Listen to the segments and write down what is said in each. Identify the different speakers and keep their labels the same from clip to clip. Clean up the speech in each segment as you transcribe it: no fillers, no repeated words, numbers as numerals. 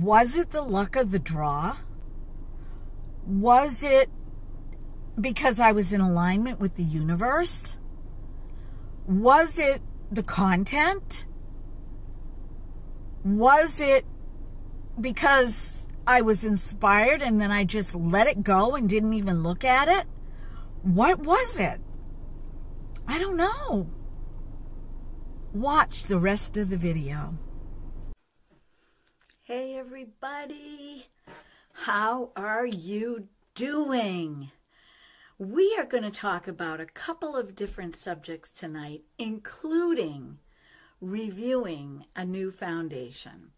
Speaker 1: Was it the luck of the draw? Was it because I was in alignment with the universe? Was it the content? Was it because I was inspired and then I just let it go and didn't even look at it? What was it? I don't know. Watch the rest of the video. Hey everybody, how are you doing? We are going to talk about a couple of different subjects tonight, including reviewing a new foundation.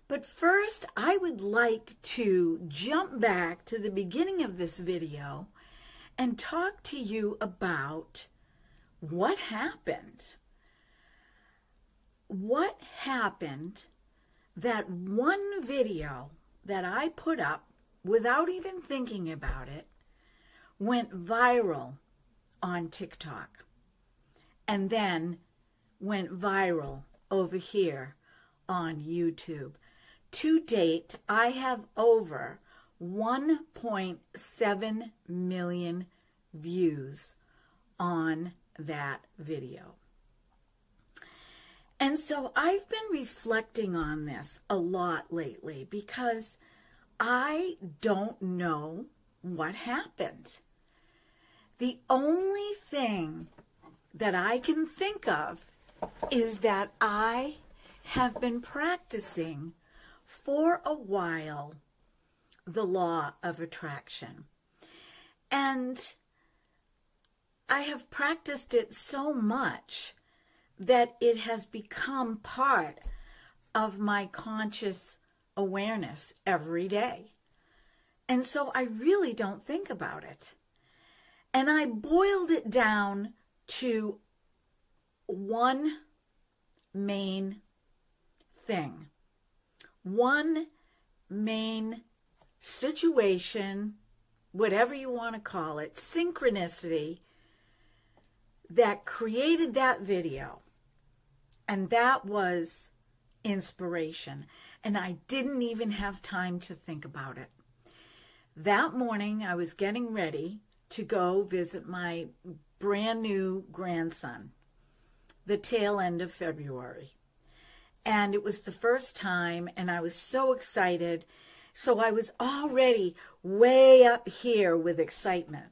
Speaker 1: But first, I would like to jump back to the beginning of this video and talk to you about what happened. What happened that one video that I put up without even thinking about it went viral on TikTok and then went viral over here on YouTube. To date, I have over 1.7 million views on that video. And so I've been reflecting on this a lot lately because I don't know what happened. The only thing that I can think of is that I have been practicing for a while the law of attraction. And I have practiced it so much that it has become part of my conscious awareness every day. And so I really don't think about it. And I boiled it down to one main thing. One main situation, whatever you want to call it, synchronicity that created that video. And that was inspiration. And I didn't even have time to think about it. That morning, I was getting ready to go visit my brand new grandson, the tail end of February. And it was the first time, and I was so excited. So I was already way up here with excitement.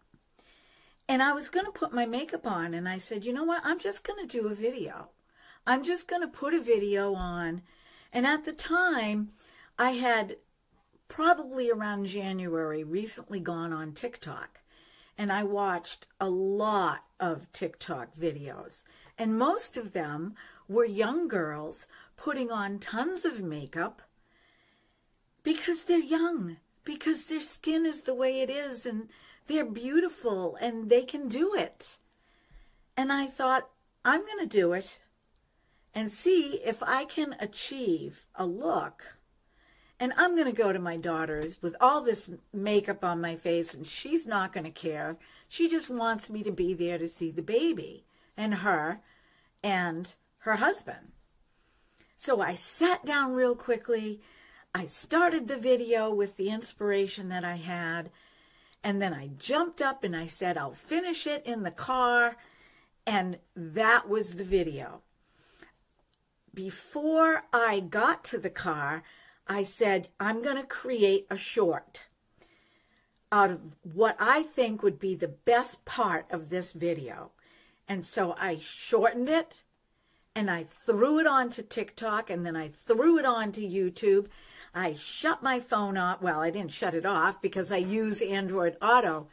Speaker 1: And I was going to put my makeup on, and I said, you know what, I'm just going to do a video. I'm just going to put a video on. And at the time, I had probably around January recently gone on TikTok. And I watched a lot of TikTok videos. And most of them were young girls putting on tons of makeup because they're young, because their skin is the way it is, and they're beautiful, and they can do it. And I thought, I'm going to do it and see if I can achieve a look. And I'm going to go to my daughter's with all this makeup on my face, and she's not going to care. She just wants me to be there to see the baby and her husband. So I sat down real quickly. I started the video with the inspiration that I had. And then I jumped up and I said, I'll finish it in the car. And that was the video. Before I got to the car, I said, I'm going to create a short out of what I think would be the best part of this video. And so I shortened it and I threw it onto TikTok, and then I threw it onto YouTube. I shut my phone off. Well, I didn't shut it off because I use Android Auto,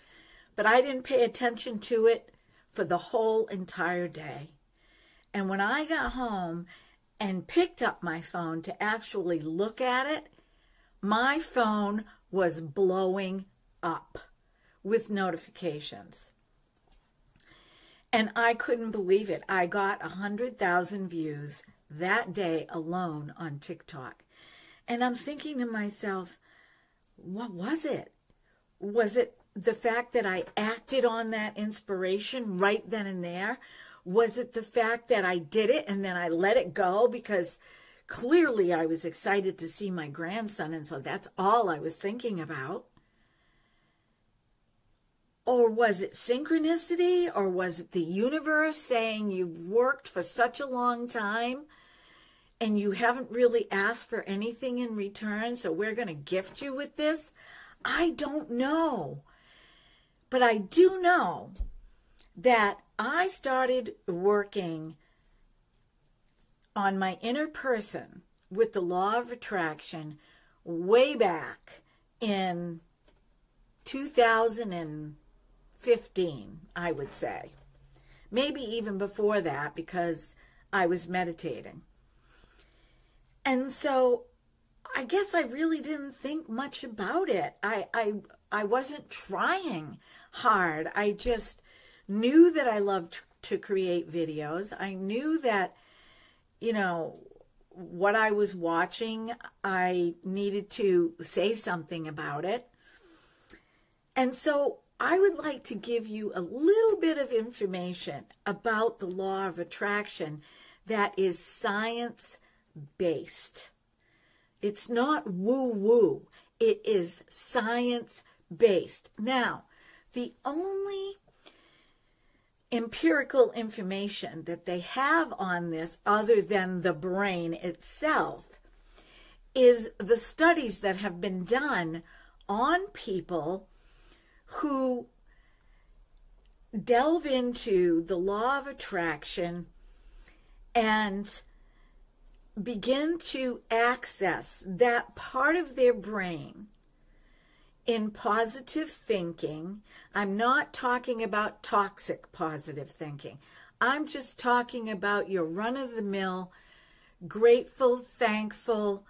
Speaker 1: but I didn't pay attention to it for the whole entire day. And when I got home and picked up my phone to actually look at it, my phone was blowing up with notifications. And I couldn't believe it. I got 100,000 views that day alone on TikTok. And I'm thinking to myself, what was it? Was it the fact that I acted on that inspiration right then and there? Was it the fact that I did it and then I let it go because clearly I was excited to see my grandson, and so that's all I was thinking about. Or was it synchronicity? Or was it the universe saying you've worked for such a long time and you haven't really asked for anything in return, so we're going to gift you with this? I don't know. But I do know that I started working on my inner person with the law of attraction way back in 2015, I would say. Maybe even before that, because I was meditating. And so I guess I really didn't think much about it. I wasn't trying hard. I just knew that I loved to create videos. I knew that, you know, what I was watching, I needed to say something about it. And so I would like to give you a little bit of information about the law of attraction that is science-based. It's not woo-woo. It is science-based. Now, the only empirical information that they have on this, other than the brain itself, is the studies that have been done on people who delve into the law of attraction and begin to access that part of their brain in positive thinking. I'm not talking about toxic positive thinking. I'm just talking about your run-of-the-mill, grateful, thankful,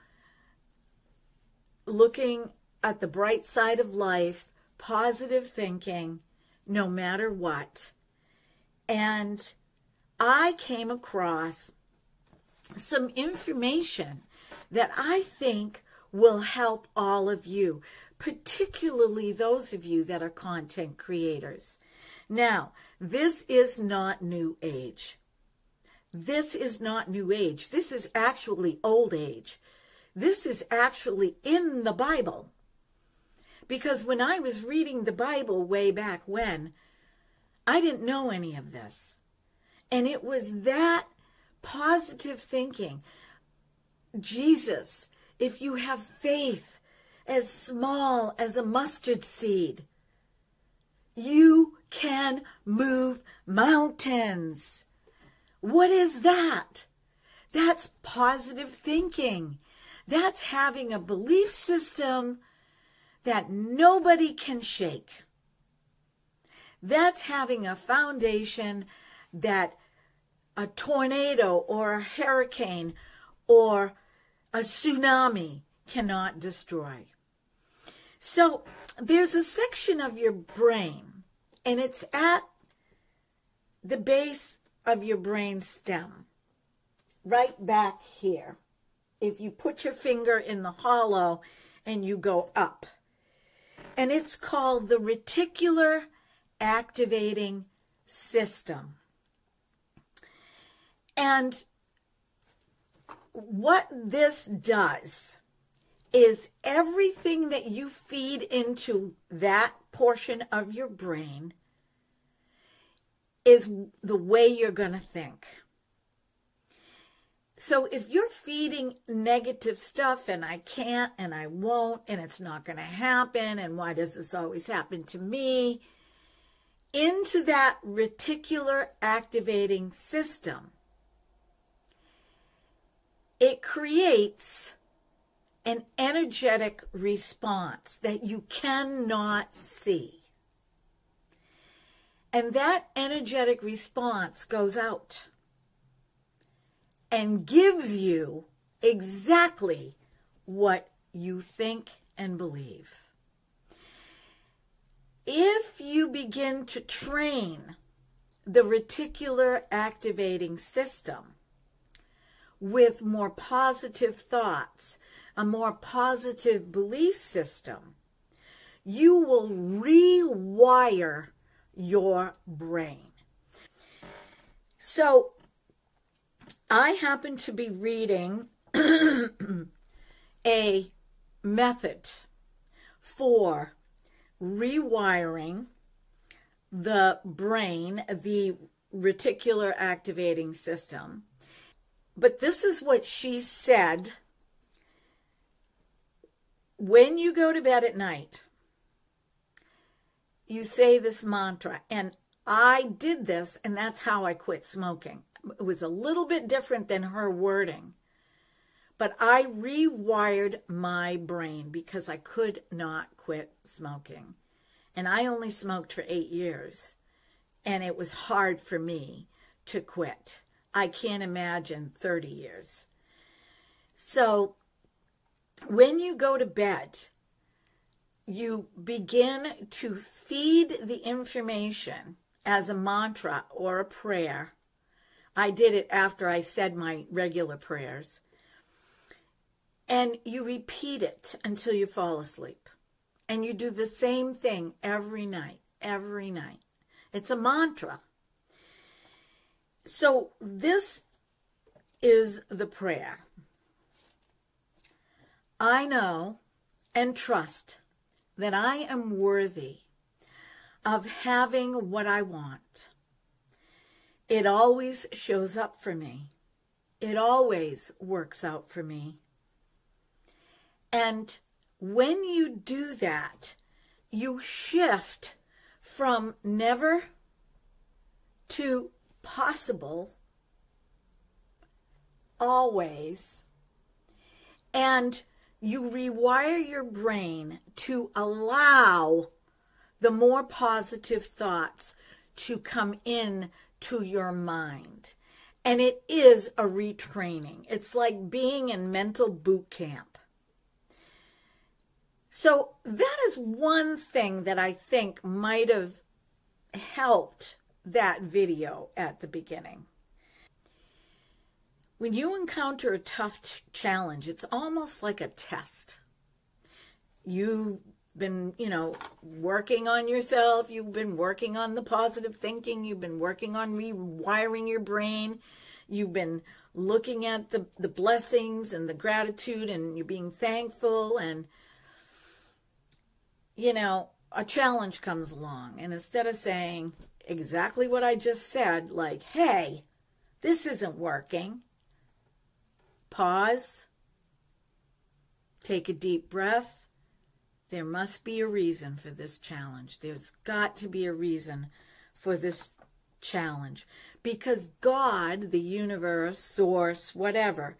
Speaker 1: looking at the bright side of life, positive thinking, no matter what. And I came across some information that I think will help all of you, particularly those of you that are content creators. Now, this is not New Age. This is not New Age. This is actually Old Age. This is actually in the Bible. Because when I was reading the Bible way back when, I didn't know any of this. And it was that positive thinking. Jesus, if you have faith as small as a mustard seed, you can move mountains. What is that? That's positive thinking. That's having a belief system that nobody can shake. That's having a foundation that a tornado or a hurricane or a tsunami cannot destroy. So there's a section of your brain, and it's at the base of your brain stem, right back here. If you put your finger in the hollow and you go up. And it's called the reticular activating system. And what this does is everything that you feed into that portion of your brain is the way you're going to think. So if you're feeding negative stuff, and I can't, and I won't, and it's not going to happen, and why does this always happen to me, into that reticular activating system, it creates an energetic response that you cannot see. And that energetic response goes out and gives you exactly what you think and believe. If you begin to train the reticular activating system with more positive thoughts, a more positive belief system, you will rewire your brain. So I happen to be reading a method for rewiring the brain, the reticular activating system. But this is what she said. When you go to bed at night, you say this mantra, and I did this, and that's how I quit smoking. It was a little bit different than her wording, but I rewired my brain because I could not quit smoking. And I only smoked for 8 years, and it was hard for me to quit. I can't imagine 30 years. So when you go to bed, you begin to feed the information as a mantra or a prayer. I did it after I said my regular prayers. And you repeat it until you fall asleep. And you do the same thing every night, every night. It's a mantra. So this is the prayer. I know and trust that I am worthy of having what I want. It always shows up for me. It always works out for me. And when you do that, you shift from never to possible, always, and you rewire your brain to allow the more positive thoughts to come in to your mind. And it is a retraining. It's like being in mental boot camp. So that is one thing that I think might have helped that video at the beginning. When you encounter a tough challenge, it's almost like a test. You've been, working on yourself. You've been working on the positive thinking. You've been working on rewiring your brain. You've been looking at the blessings and the gratitude, and you're being thankful. And, a challenge comes along. And instead of saying exactly what I just said, like, hey, this isn't working, pause, take a deep breath. There must be a reason for this challenge. There's got to be a reason for this challenge. Because God, the universe, source, whatever,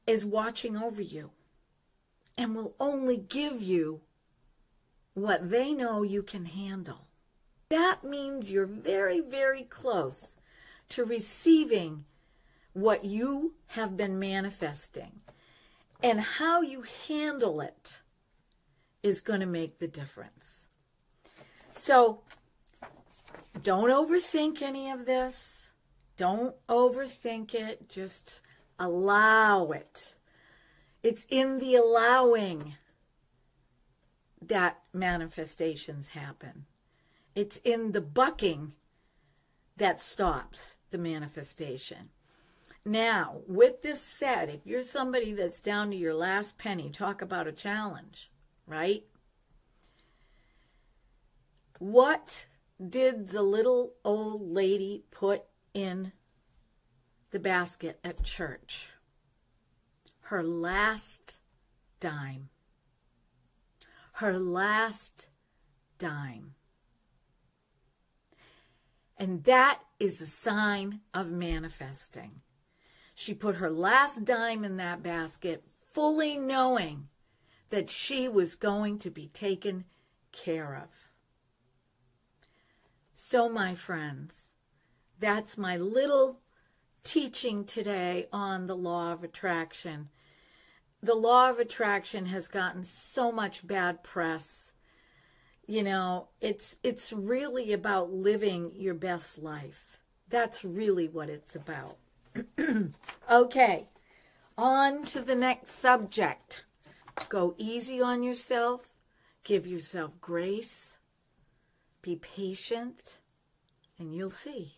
Speaker 1: is watching over you and will only give you what they know you can handle. That means you're very, very close to receiving what you have been manifesting. And how you handle it is going to make the difference. So don't overthink any of this. Don't overthink it. Just allow it. It's in the allowing that manifestations happen. It's in the bucking that stops the manifestation. Now, with this said, if you're somebody that's down to your last penny, talk about a challenge, right? What did the little old lady put in the basket at church? Her last dime. Her last dime. And that is a sign of manifesting. She put her last dime in that basket, fully knowing that she was going to be taken care of. So, my friends, that's my little teaching today on the law of attraction. The law of attraction has gotten so much bad press. It's really about living your best life. That's really what it's about. Okay, on to the next subject. Go easy on yourself. Give yourself grace. Be patient, and you'll see.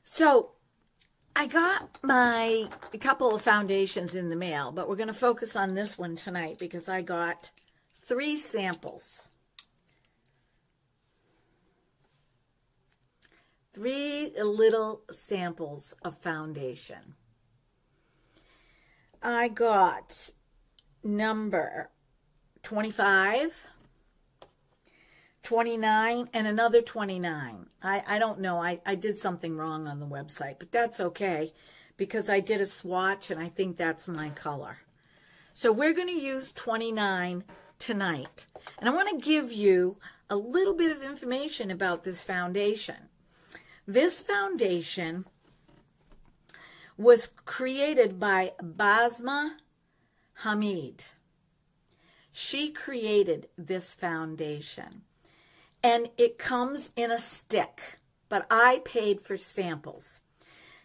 Speaker 1: So, I got a couple of foundations in the mail, but we're going to focus on this one tonight because I got 3 samples. 3 little samples of foundation. I got number 25, 29, and another 29. I don't know. I did something wrong on the website, but that's okay because I did a swatch and I think that's my color. So we're going to use 29 tonight. And I want to give you a little bit of information about this foundation. This foundation was created by Basma Hamid. She created this foundation. And it comes in a stick, but I paid for samples.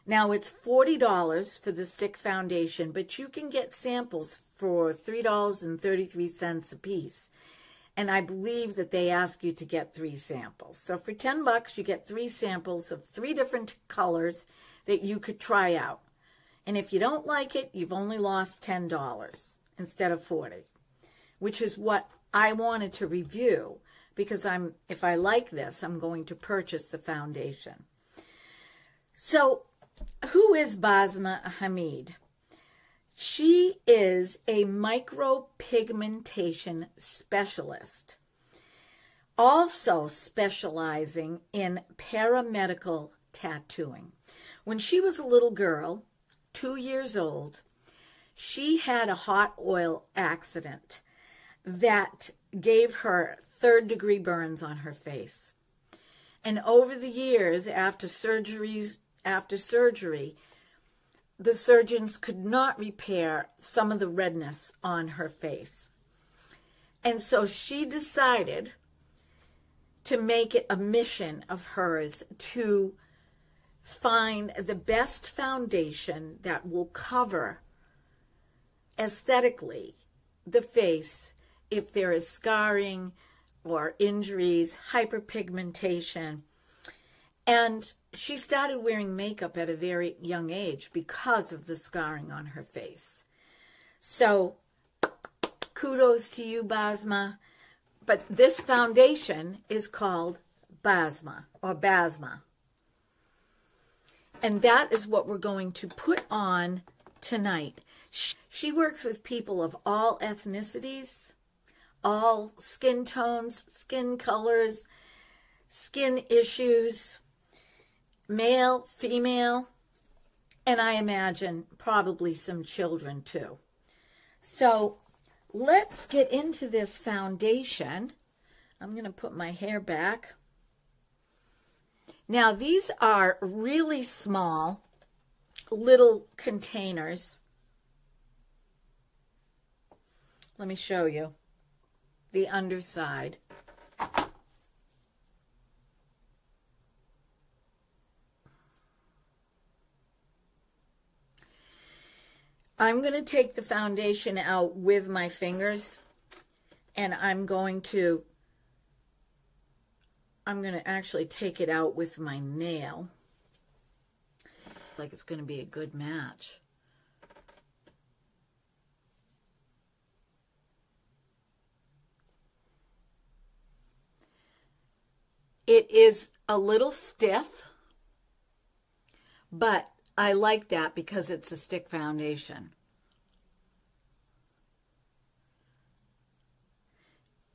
Speaker 1: Now, it's $40 for the stick foundation, but you can get samples for $3.33 a piece. And I believe that they ask you to get 3 samples. So for $10, you get 3 samples of 3 different colors that you could try out. And if you don't like it, you've only lost $10 instead of $40, which is what I wanted to review. Because if I like this, I'm going to purchase the foundation. So, who is Basma Hamid? She is a micropigmentation specialist, also specializing in paramedical tattooing. When she was a little girl, 2 years old, she had a hot oil accident that gave her 3rd-degree burns on her face. And over the years, after surgery, the surgeons could not repair some of the redness on her face. And so she decided to make it a mission of hers to find the best foundation that will cover aesthetically the face if there is scarring or injuries, hyperpigmentation. And she started wearing makeup at a very young age because of the scarring on her face. So, kudos to you, Basma. But this foundation is called Basma, or Basma. And that is what we're going to put on tonight. She works with people of all ethnicities, all skin tones, skin colors, skin issues, male, female, and I imagine probably some children too. So let's get into this foundation. I'm going to put my hair back. Now these are really small little containers. Let me show you the underside. I'm going to take the foundation out with my fingers, and I'm going to actually take it out with my nail. Like it's going to be a good match. It is a little stiff, but I like that because it's a stick foundation.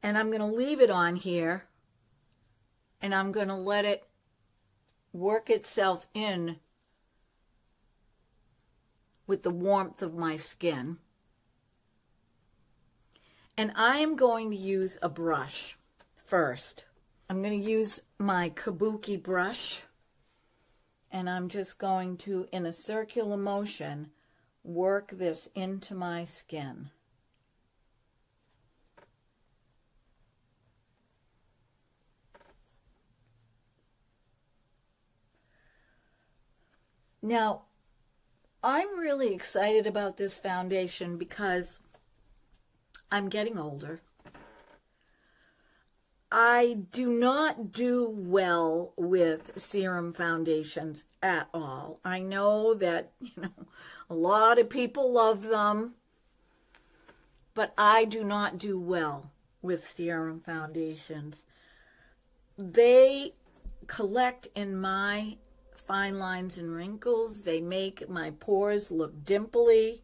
Speaker 1: And I'm going to leave it on here, and I'm going to let it work itself in with the warmth of my skin. And I am going to use a brush first. I'm going to use my kabuki brush, and I'm just going to, in a circular motion, work this into my skin. Now, I'm really excited about this foundation because I'm getting older. I do not do well with serum foundations at all. I know that, a lot of people love them, but I do not do well with serum foundations. They collect in my fine lines and wrinkles. They make my pores look dimply.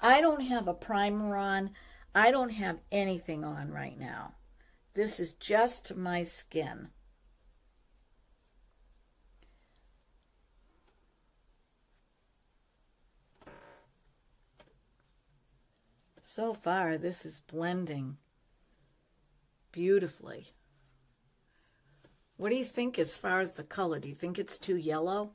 Speaker 1: I don't have a primer on. I don't have anything on right now. This is just my skin. So far, this is blending beautifully. What do you think as far as the color? Do you think it's too yellow?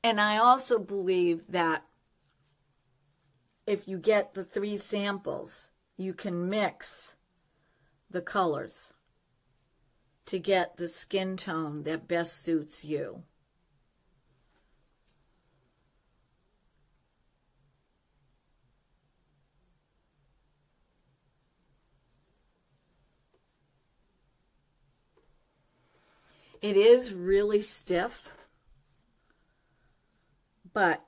Speaker 1: And I also believe that if you get the 3 samples, you can mix the colors to get the skin tone that best suits you. It is really stiff, but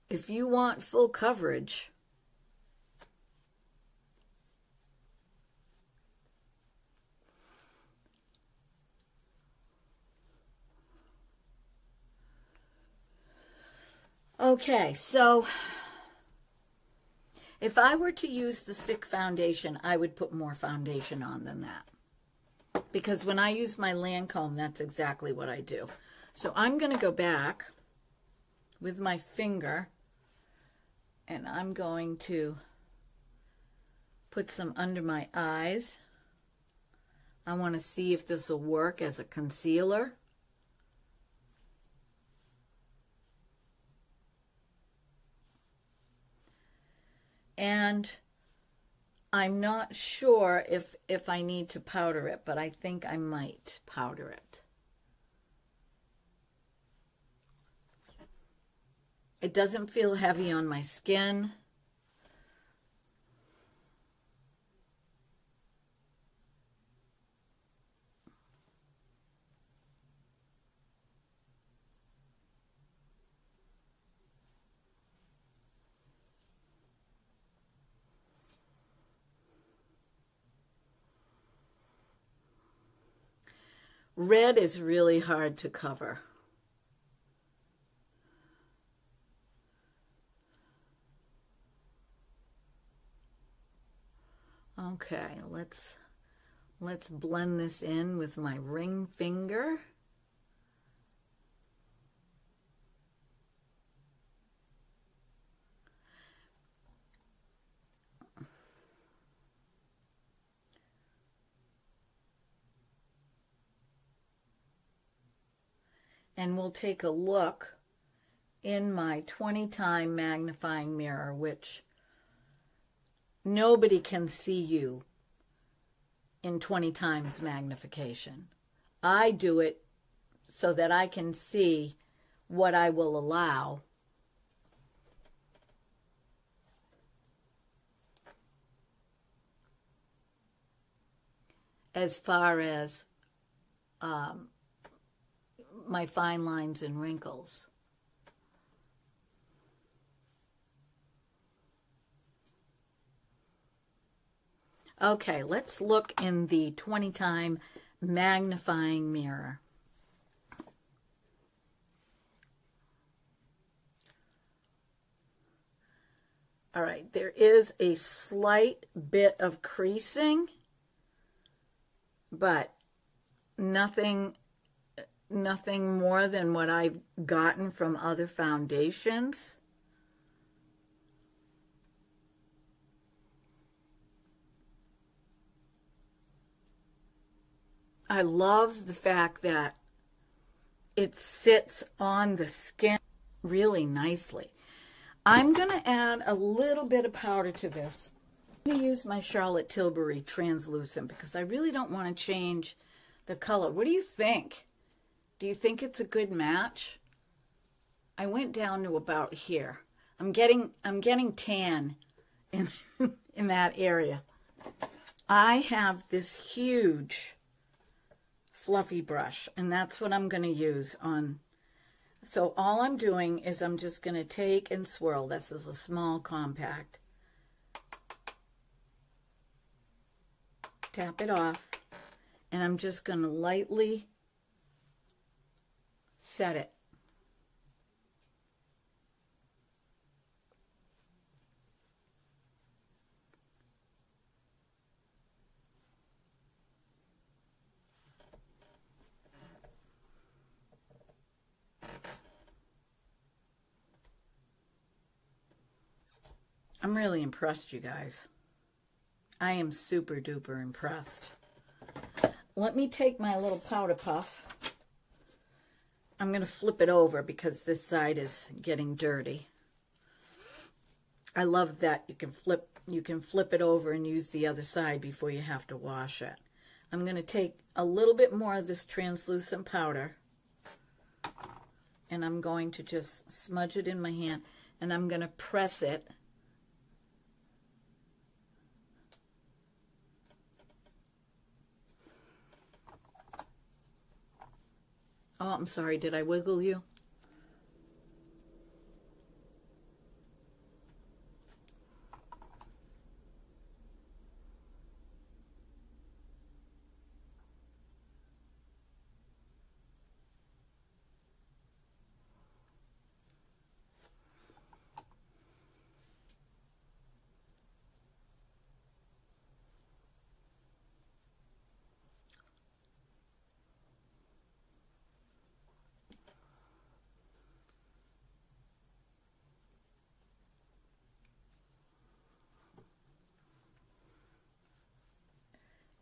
Speaker 1: if you want full coverage, okay, so if I were to use the stick foundation, I would put more foundation on than that. Because when I use my Lancome, that's exactly what I do. So I'm going to go back with my finger, and I'm going to put some under my eyes. I want to see if this will work as a concealer. And I'm not sure if I need to powder it, but I think I might powder it. It doesn't feel heavy on my skin. Red is really hard to cover. Okay, let's blend this in with my ring finger. And we'll take a look in my 20-time magnifying mirror, which nobody can see you in 20 times magnification. I do it so that I can see what I will allow. As far as my fine lines and wrinkles. Okay, let's look in the 20-time magnifying mirror. All right, there is a slight bit of creasing, but nothing more than what I've gotten from other foundations. I love the fact that it sits on the skin really nicely. I'm going to add a little bit of powder to this. I'm going to use my Charlotte Tilbury Translucent because I really don't want to change the color. What do you think? Do you think it's a good match? I went down to about here. I'm getting tan in in that area. I have this huge fluffy brush, and that's what I'm going to use on. So all I'm doing is I'm just going to take and swirl. This is a small compact. Tap it off, and I'm just going to lightly set it. I'm really impressed, you guys. I am super duper impressed. Let me take my little powder puff. I'm going to flip it over because this side is getting dirty. I love that you can flip it over and use the other side before you have to wash it. I'm going to take a little bit more of this translucent powder, and I'm going to just smudge it in my hand, and I'm going to press it. Oh, I'm sorry, did I wiggle you?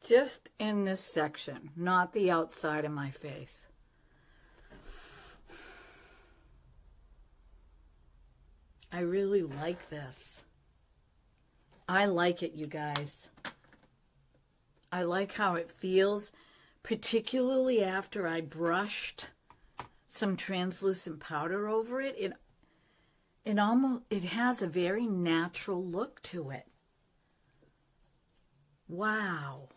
Speaker 1: Just in this section, not the outside of my face. I really like this. I like it, you guys. I like how it feels, particularly after I brushed some translucent powder over it. It has a very natural look to it. Wow.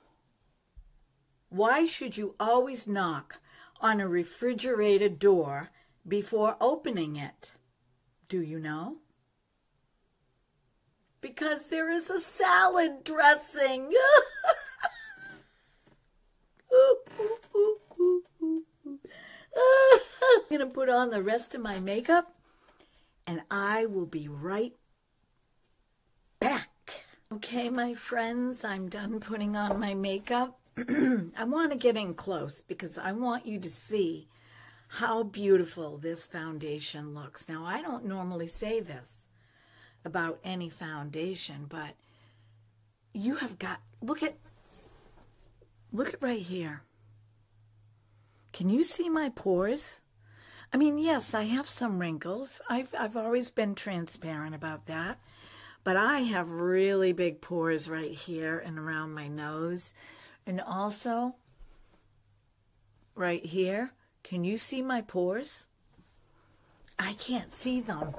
Speaker 1: Why should you always knock on a refrigerated door before opening it? Do you know? Because there is a salad dressing. I'm going to put on the rest of my makeup, and I will be right back. Okay, my friends, I'm done putting on my makeup. I want to get in close because I want you to see how beautiful this foundation looks. Now, I don't normally say this about any foundation, but you have got, look at right here. Can you see my pores? I mean, yes, I have some wrinkles. I've always been transparent about that, but I have really big pores right here and around my nose. And also, right here, can you see my pores? I can't see them.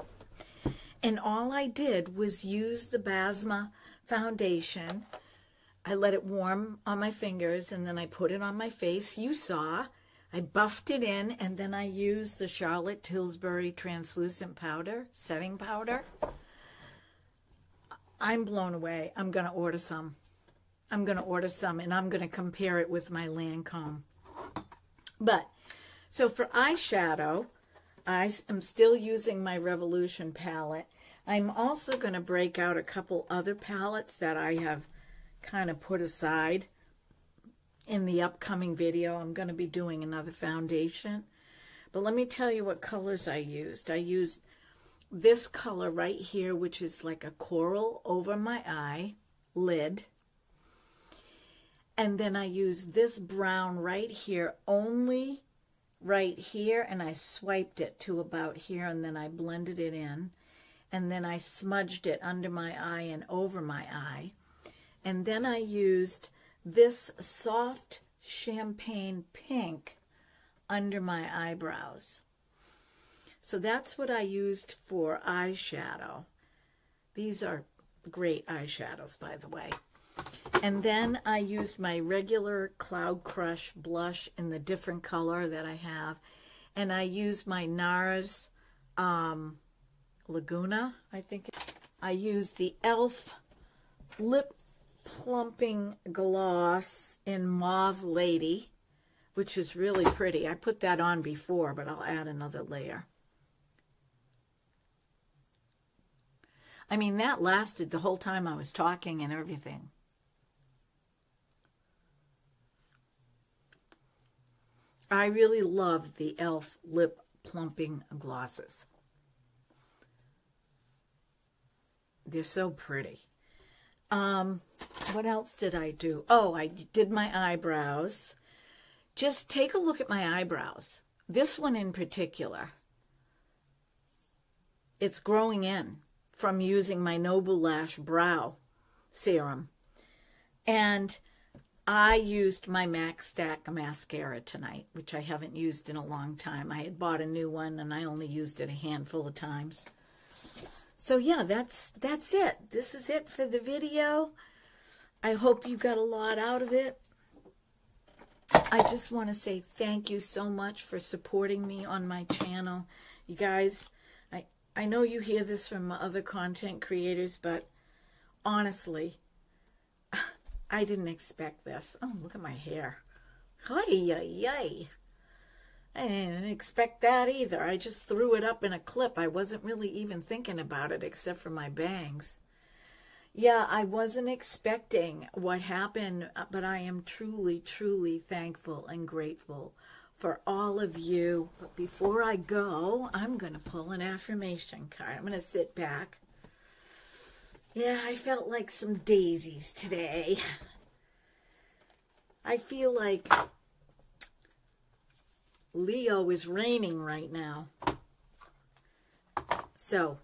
Speaker 1: And all I did was use the Basma foundation. I let it warm on my fingers, and then I put it on my face. You saw. I buffed it in, and then I used the Charlotte Tilbury translucent powder, setting powder. I'm blown away. I'm going to order some. I'm going to order some, and I'm going to compare it with my Lancome. But, so for eyeshadow, I am still using my Revolution palette. I'm also going to break out a couple other palettes that I have kind of put aside. In the upcoming video, I'm going to be doing another foundation. But let me tell you what colors I used. I used this color right here, which is like a coral over my eyelid. And then I used this brown right here, only right here, and I swiped it to about here, and then I blended it in. And then I smudged it under my eye and over my eye. And then I used this soft champagne pink under my eyebrows. So that's what I used for eyeshadow. These are great eyeshadows, by the way. And then I used my regular Cloud Crush blush in the different color that I have. And I used my Nars Laguna, I think. I used the e.l.f. Lip Plumping Gloss in Mauve Lady, which is really pretty. I put that on before, but I'll add another layer. I mean, that lasted the whole time I was talking and everything. I really love the e.l.f. Lip Plumping Glosses. They're so pretty. What else did I do? Oh, I did my eyebrows. Just take a look at my eyebrows. This one in particular. It's growing in from using my Nobu Lash Brow Serum. And I used my MAC Stack mascara tonight, which I haven't used in a long time. I had bought a new one and I only used it a handful of times. So yeah, that's it. This is it for the video. I hope you got a lot out of it. I just want to say thank you so much for supporting me on my channel. You guys, I know you hear this from other content creators, but honestly, I didn't expect this. Oh, look at my hair. Hi-yi-yi. I didn't expect that either. I just threw it up in a clip. I wasn't really even thinking about it except for my bangs. Yeah, I wasn't expecting what happened, but I am truly, truly thankful and grateful for all of you. But before I go, I'm going to pull an affirmation card. I'm going to sit back. Yeah, I felt like some daisies today. I feel like Leo is reigning right now. So,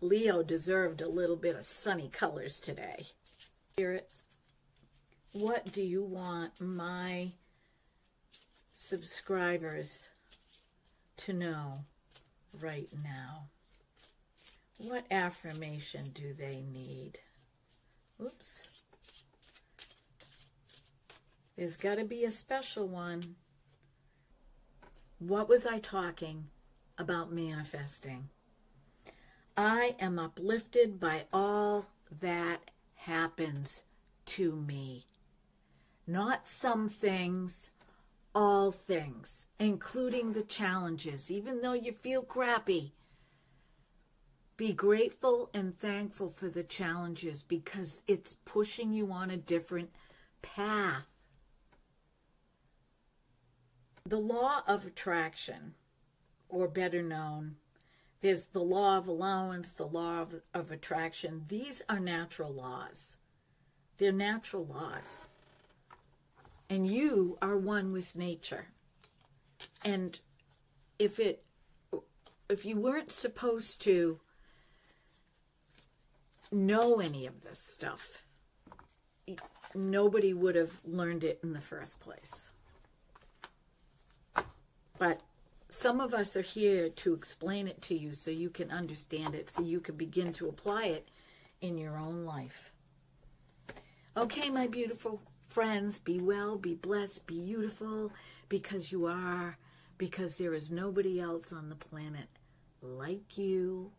Speaker 1: Leo deserved a little bit of sunny colors today. Spirit, what do you want my subscribers to know right now? What affirmation do they need? Oops. There's got to be a special one. What was I talking about manifesting? I am uplifted by all that happens to me. Not some things, all things, including the challenges. Even though you feel crappy, be grateful and thankful for the challenges because it's pushing you on a different path. The law of attraction, or better known, there's the law of allowance, the law of attraction. These are natural laws. They're natural laws. And you are one with nature. And if you weren't supposed to know any of this stuff, nobody would have learned it in the first place. But some of us are here to explain it to you so you can understand it, so you can begin to apply it in your own life. Okay, my beautiful friends, be well, be blessed, be beautiful, because you are, because there is nobody else on the planet like you.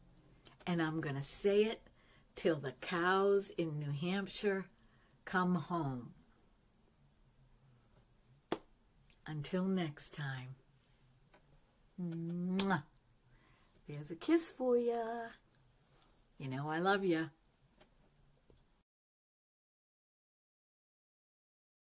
Speaker 1: And I'm going to say it till the cows in New Hampshire come home. Until next time. Mwah. There's a kiss for ya. You know I love ya.